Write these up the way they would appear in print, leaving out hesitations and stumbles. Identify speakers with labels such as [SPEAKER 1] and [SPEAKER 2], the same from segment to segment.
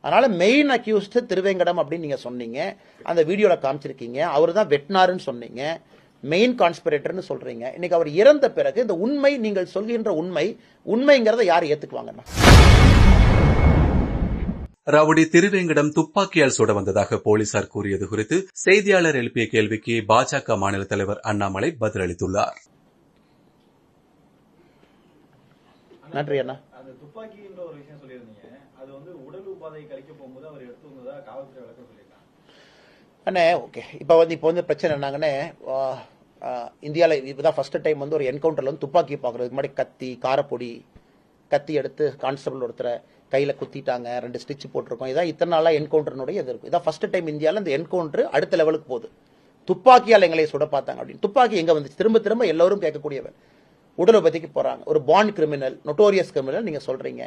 [SPEAKER 1] அதனால main accused Thiruvengadam அப்படின்னு நீங்க சொன்னீங்க, அந்த வீடியோல காமிச்சிருக்கீங்க. அவர் தான் வெட்டினாருன்னு சொன்னீங்க, மெயின் கான்ஸ்பிரேட்டர்னு சொல்றீங்க. இன்னைக்கு அவர் இறந்த பிறகு இந்த உண்மை, நீங்கள் சொல்கின்ற உண்மைங்கிறத யார் ஏத்துக்குவாங்கன்னா?
[SPEAKER 2] ரவுடி திருவேங்கடம் துப்பாக்கியால் சுட வந்ததாக போலீசார் கூறியது குறித்து செய்தியாளர் எழுப்பிய கேள்விக்கு பாஜக மாநில தலைவர் அண்ணாமலை பதிலளித்துள்ளார்.
[SPEAKER 1] நன்றி அண்ணா.
[SPEAKER 3] அந்த துப்பாக்கின்ற ஒரு விஷயம் சொல்லியிருந்தீங்க, அது வந்து உடல் உபாதை கழிக்க போகும்போது அவர் எடுத்து வந்ததா காவல்துறை விளக்கம் சொல்லியிருக்காங்க.
[SPEAKER 1] அண்ணே ஓகே, இப்போ வந்து பிரச்சனை என்னாங்கன்னே, இந்தியாவில் இப்போதான் ஃபர்ஸ்ட் டைம் வந்து ஒரு என்கவுண்டர்ல வந்து துப்பாக்கி பார்க்கறதுக்கு முன்னாடி கத்தி, காரப்பொடி, கத்தி எடுத்து கான்ஸ்டபிள் ஒருத்தரை கையில் குத்திட்டாங்க, 2 ஸ்டிச் போட்டிருக்கோம். இதான் இத்தனை நாளாக என்கவுண்டர்னுடைய இது இருக்கும். இதான் ஃபர்ஸ்ட் டைம் இந்தியாவில் இந்த என்கவுண்டர் அடுத்த லெவலுக்கு போகுது. துப்பாக்கியால் எங்களை சுட பார்த்தாங்க அப்படின்னு. துப்பாக்கி எங்கே வந்துச்சு? திரும்ப திரும்ப எல்லாரும் கேட்கக்கூடியவர். உடல் உபதிக்கு போகிறாங்க. ஒரு பாண்ட் கிரிமினல், நொட்டோரியஸ் கிரிமினல் நீங்கள் சொல்கிறீங்க,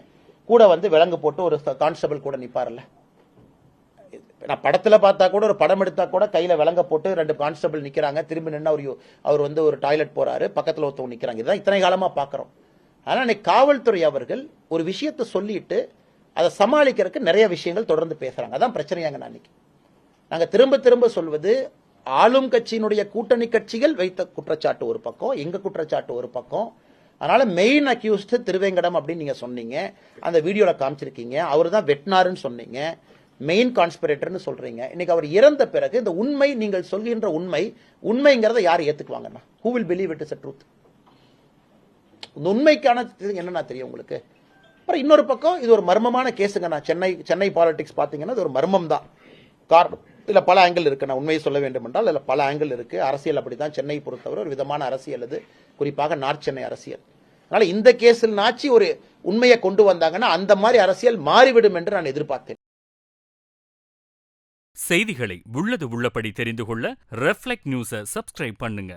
[SPEAKER 1] கூட வந்து விலங்கு போட்டு ஒரு கான்ஸ்டபிள் கூட நிற்பார்ல. நான் படத்தில் பார்த்தா கூட, ஒரு படம் எடுத்தா கூட கையில் விலங்க போட்டு 2 கான்ஸ்டபிள் நிற்கிறாங்க. திரும்பி நின்று அவர் வந்து ஒரு டாய்லெட் போகிறாரு, பக்கத்தில் ஒருத்தவங்க நிற்கிறாங்க. இதுதான் இத்தனை காலமாக பார்க்குறோம். ஆனால் இன்னைக்கு காவல்துறை அவர்கள் ஒரு விஷயத்தை சொல்லிட்டு அதை சமாளிக்கிறதுக்கு நிறைய விஷயங்கள் தொடர்ந்து பேசுறாங்க. அதான் பிரச்சனையாங்க. நாங்கள் திரும்ப திரும்ப சொல்வது, ஆளும் கட்சியினுடைய கூட்டணி கட்சிகள் வைத்த குற்றச்சாட்டு ஒரு பக்கம், எங்க குற்றச்சாட்டு ஒரு பக்கம். அதனால மெயின் அக்யூஸ்ட் திருவேங்கடம் அப்படின்னு நீங்க சொன்னீங்க, அந்த வீடியோல காமிச்சிருக்கீங்க. அவர் தான் வெட்டினாருன்னு சொன்னீங்க, மெயின் கான்ஸ்பிரேட்டர்னு சொல்றீங்க. இன்னைக்கு அவர் இறந்த பிறகு இந்த உண்மை, நீங்கள் சொல்கின்ற உண்மைங்கிறத யார் ஏத்துக்குவாங்கன்னா? Who will believe it is a truth? இந்த உண்மைக்கான என்னன்னா தெரியும் உங்களுக்கு. அப்புறம் இன்னொரு பக்கம் இது ஒரு மர்மமான கேஸுங்க. நான் சென்னை பாலிடிக்ஸ் பார்த்தீங்கன்னா இது ஒரு மர்மம் தான். காரணம் இதுல பல ஆங்கிள் இருக்கு. நான் உண்மையை சொல்ல வேண்டும் என்றால் இதுல பல ஆங்கிள் இருக்கு. அரசியல் அப்படிதான். சென்னை பொறுத்தவரை ஒரு விதமான அரசியல் அது, குறிப்பாக நார்த் சென்னை அரசியல். அதனால இந்த கேஸில் நாச்சி ஒரு உண்மையை கொண்டு வந்தாங்கன்னா அந்த மாதிரி அரசியல் மாறிவிடும் என்று நான் எதிர்பார்த்தேன்.
[SPEAKER 4] செய்திகளை உள்ளது உள்ளபடி தெரிந்து கொள்ள ரெஃப்ளெக்ட் நியூஸை சப்ஸ்கிரைப் பண்ணுங்க.